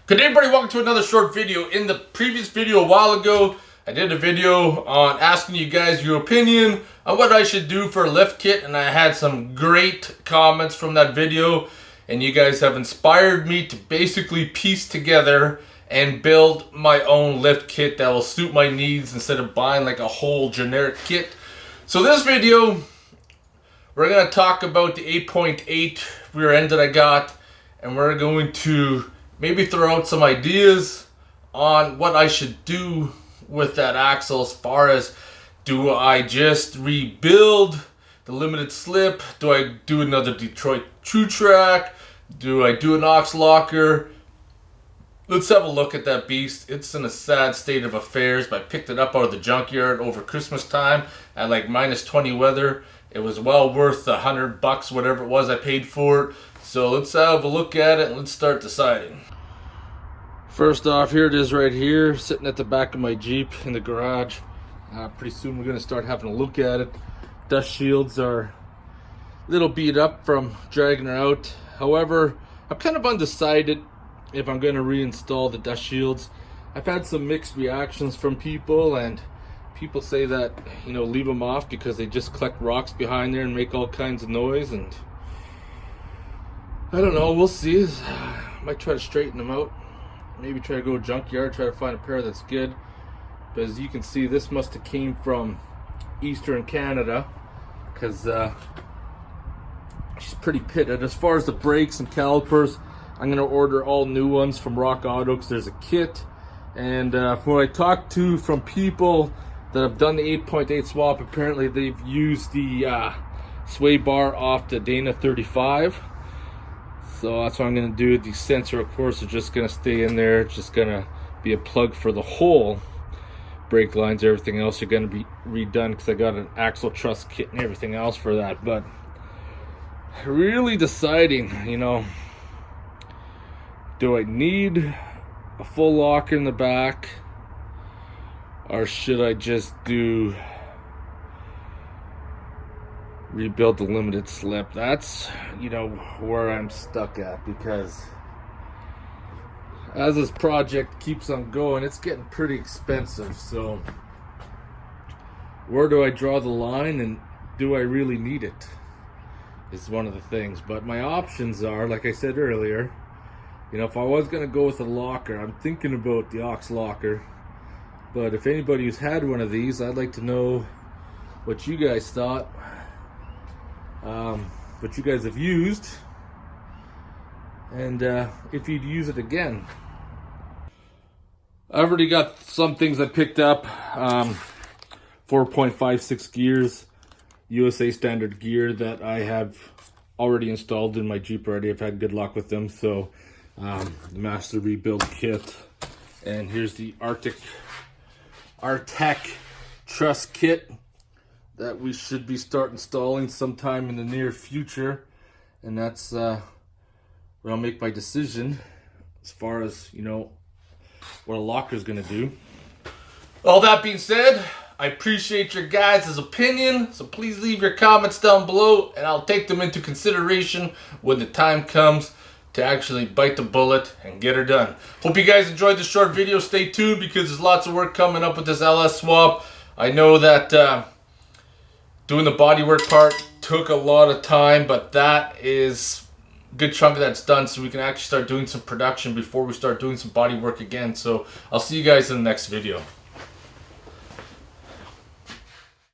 Good day, everybody. Welcome to another short video. In the previous video a while ago, I did a video on asking you guys your opinion on what I should do for a lift kit, and I had some great comments from that video, and you guys have inspired me to basically piece together and build my own lift kit that will suit my needs instead of buying like a whole generic kit. So this video, we're going to talk about the 8.8 rear end that I got, and we're going to maybe throw out some ideas on what I should do with that axle, as far as, do I just rebuild the limited slip? Do I do another Detroit truetrac? Do I do an aux locker? Let's have a look at that beast. It's in a sad state of affairs, but I picked it up out of the junkyard over Christmas time at like -20 weather. It was well worth the $100, whatever it was I paid for it. So let's have a look at it and let's start deciding. First off, here it is right here, sitting at the back of my Jeep in the garage. Pretty soon we're going to start having a look at it. Dust shields are a little beat up from dragging her out. However, I'm kind of undecided if I'm going to reinstall the dust shields. I've had some mixed reactions from people, and people say that, you know, leave them off because they just collect rocks behind there and make all kinds of noise, and I don't know, we'll see. Might try to straighten them out. Maybe try to go junkyard, try to find a pair that's good. But as you can see, this must have came from Eastern Canada, because she's pretty pitted. As far as the brakes and calipers, I'm going to order all new ones from Rock Auto because there's a kit. And from what I talked to from people that have done the 8.8 swap, apparently they've used the sway bar off the Dana 35. So that's what I'm going to do. The sensor, of course, is just going to stay in there. It's just going to be a plug for the whole brake lines. Everything else are going to be redone because I got an axle truss kit and everything else for that. But really deciding, you know, do I need a full locker in the back, or should I just rebuild the limited slip? That's, you know, where I'm stuck at, because as this project keeps on going, it's getting pretty expensive. So where do I draw the line, and do I really need it, is one of the things. But my options are, like I said earlier, you know, if I was going to go with a locker, I'm thinking about the aux locker. But if anybody who's had one of these, I'd like to know what you guys thought, what you guys have used, and if you'd use it again. I've already got some things I picked up. 4.56 gears, USA standard gear, that I have already installed in my Jeep already. I've had good luck with them. So the master rebuild kit, and here's the Artec truss kit that we should be start installing sometime in the near future, and that's where I'll make my decision as far as, you know, what a locker is going to do. All that being said, I appreciate your guys' opinion, so please leave your comments down below, and I'll take them into consideration when the time comes to actually bite the bullet and get her done. Hope you guys enjoyed this short video. Stay tuned, because there's lots of work coming up with this LS swap. I know that doing the bodywork part took a lot of time, but that is a good chunk of that's done, so we can actually start doing some production before we start doing some body work again. So I'll see you guys in the next video.